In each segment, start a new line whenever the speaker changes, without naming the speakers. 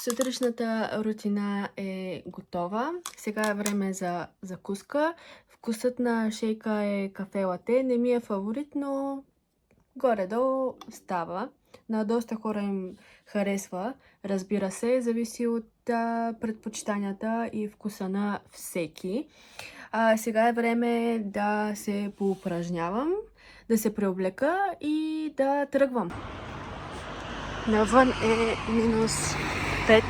Сутрешната рутина е готова. Сега е време за закуска. Вкусът на шейка е кафе лате. Не ми е фаворит, но горе-долу става. На доста хора им харесва. Разбира се, зависи от предпочитанията и вкуса на всеки. Сега е време да се поупражнявам, да се преоблека и да тръгвам. Навън е -5.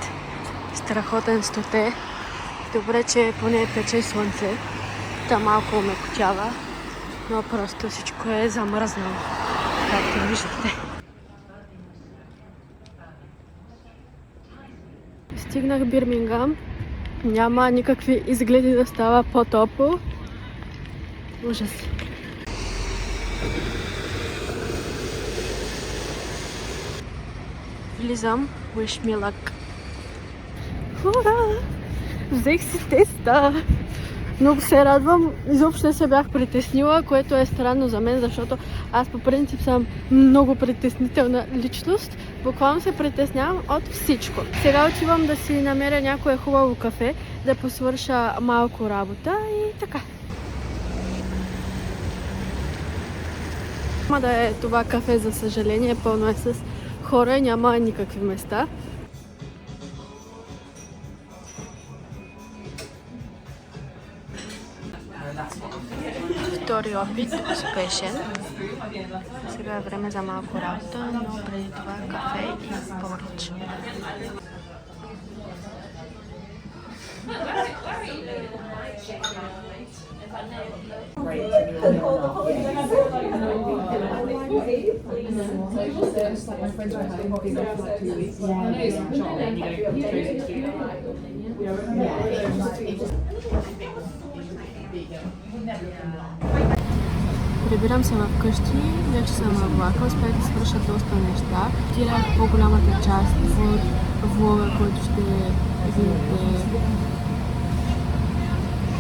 Страхотен стоте. Добре, че поне пече слънце. Та малко омекотява, но просто всичко е замръзнало, както виждате. Стигнах Бирмингам. Няма никакви изгледи да става по-топло. Ужас. Влизам. Wish me luck. Ура! Взех си теста! Много се радвам. Изобщо не се бях притеснила, което е странно за мен, защото аз по принцип съм много притеснителна личност. Буквално се притеснявам от всичко. Сега отивам да си намеря някое хубаво кафе, да посвърша малко работа и така. Няма да е това кафе, за съжаление, пълно е с хора, няма никакви места. Втори опит, успешен. Сега е време за малко работа, но преди това кафе и поридж. Прибирам се вкъщи, вече съм във влака, успях да свърша доста неща. Тирах по-голямата част от влога, който ще видите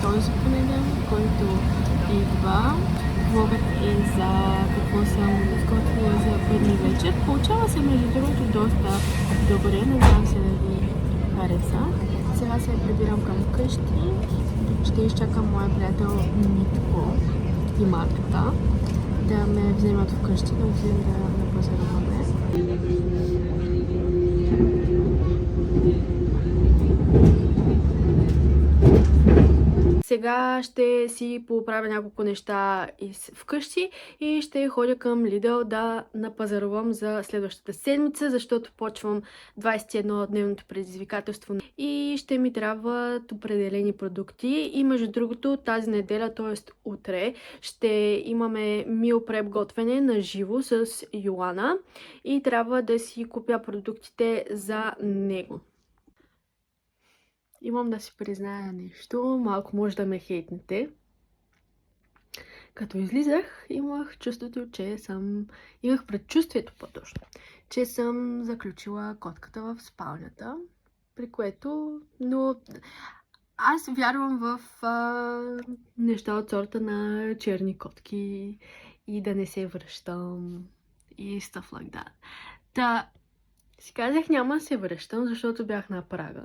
този понеделник, който идва. Влогът е за какво съм изготвила за първи вечер. Получава се между другото доста добре, надявам се да ви хареса. Сега се прибирам към вкъщи. Ще изчакам моя приятел Митко и Марката да ме вземат вкъщи, да отидем да напазаруваме. Сега ще си поправя няколко неща вкъщи и ще ходя към Lidl да напазарувам за следващата седмица, защото почвам 21-дневното предизвикателство и ще ми трябват определени продукти. И между другото тази неделя, т.е. утре, ще имаме meal prep готвене на живо с Йоана и трябва да си купя продуктите за него. Имам да си призная нещо, малко може да ме хейтнете. Като излизах, имах предчувствието по-точно, че съм заключила котката в спалнята, при което, но аз вярвам в неща от сорта на черни котки и да не се връщам и stuff like that. Та, си казах, няма да се връщам, защото бях на прага.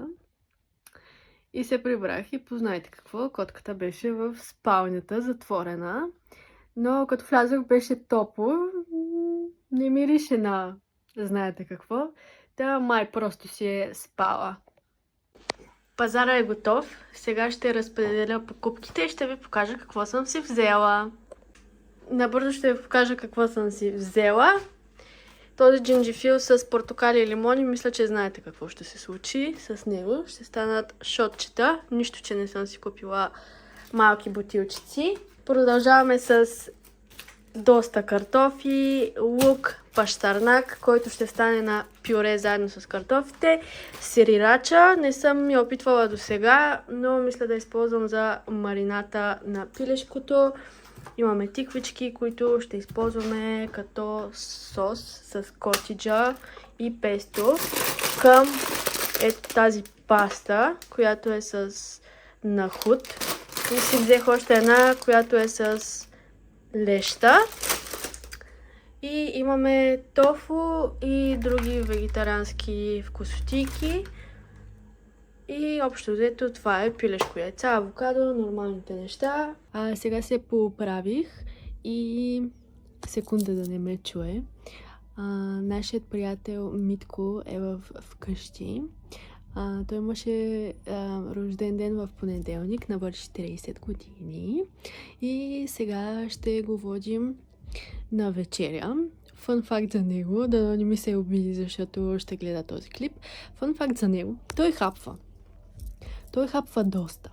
И се прибрах и познайте какво, котката беше в спалнята, затворена. Но като влязох беше топло, не мирише на знаете какво. Та май просто си е спала. Пазара е готов. Сега ще разпределя покупките и ще ви покажа какво съм си взела. Набързо ще ви покажа какво съм си взела. Този джинджифил с портокали и лимони, мисля, че знаете какво ще се случи с него. Ще станат шотчета, нищо, че не съм си купила малки бутилчици. Продължаваме с доста картофи, лук, пащарнак, който ще стане на пюре заедно с картофите, сирирача. Не съм я опитвала до сега, но мисля да използвам за марината на пилешкото. Имаме тиквички, които ще използваме като сос с котиджа и песто към тази паста, която е с нахут. И си взех още една, която е с леща. И имаме тофу и други вегетариански вкусотийки. И общо взето това е пилешко яйца, авокадо, нормалните неща. Сега се поправих и секунда да не ме чуе. Нашият приятел Митко е вкъщи. Той имаше рожден ден в понеделник, навърши 30 години. И сега ще го водим на вечеря. Фън факт за него, да не ми се обиди, защото ще гледа този клип. Фън факт за него, той хапва. Той хапва доста.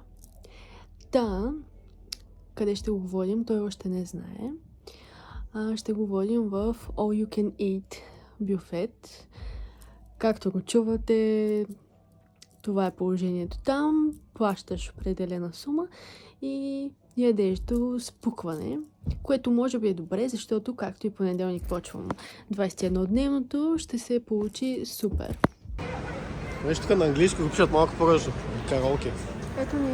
Къде ще го водим, той още не знае. Ще го водим в All You Can Eat бюфет. Както го чувате, това е положението там. Плащаш определена сума и ядеш до спукване, което може би е добре, защото както и понеделник почвам 21-дневното, ще се получи супер.
Виж тук на английски го пишат малко по-ръжо. Караоке.
Ето ни.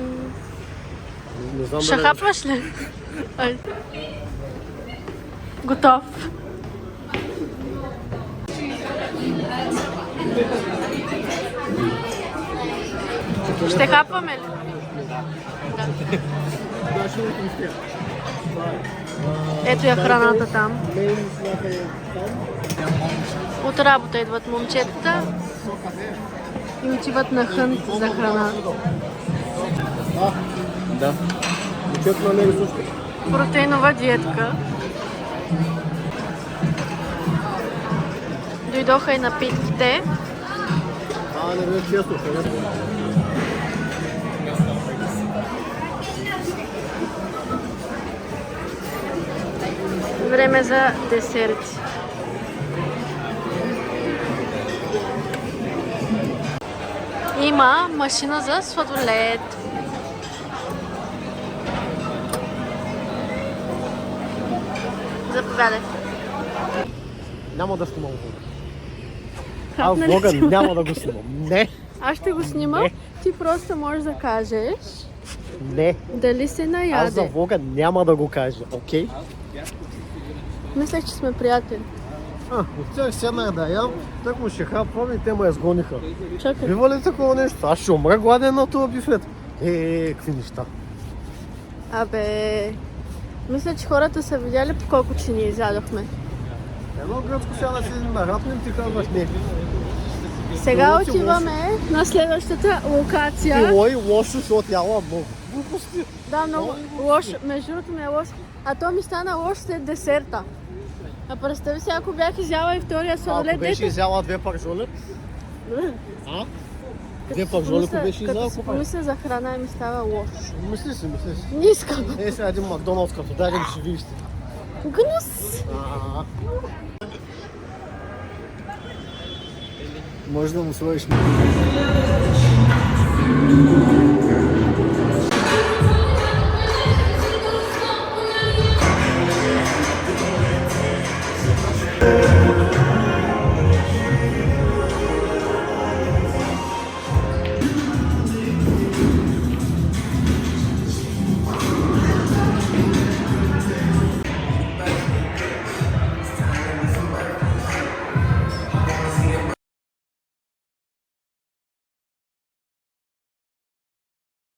Не знам
Ще хапваш ли? Готов. Ще хапваме ли? Ето я храната там. От работа идват момчетата и отиват на хънт за храна.
Да. Момчето на него също.
Протеинова диетка. Дойдоха и напитките.
Не бе честно.
Време за десерти. Има машина за сладолед. Заповядай.
Няма да снимам влога. Аз влога няма да го снимам. Не.
Аз ще го снимам.
Не.
Ти просто можеш да кажеш
Не.
дали се наяде.
Аз за влога няма да го кажа, окей?
Мислех, че сме приятели.
От тях седнах да ям, так му ще хапвам и те ме изгониха.
Чакай.
Бива ли такова нещо? Аз ще умра гладен на това бюфет. Какви неща.
Абе, мисля, че хората са видяли по колко че ни изядохме.
Едно гръцко сега да седим да хапнем, ти казваш не.
Сега отиваме на следващата локация.
Било и лошо, защото яла много. Глупости.
Да, много лошо. Между другото ми е лошо. А то ми стана лошо след десерта. А представи си, ако бях изяла и втория сладолед,
Ако беше изяла две пържоли? Две пържоли, ако беше изяла,
като си помисля за храна и ми става лошо.
Мисли си.
Не искам.
Сега един Макдоналдс като дадем ще видиш.
Гнус!
Може да му сложиш.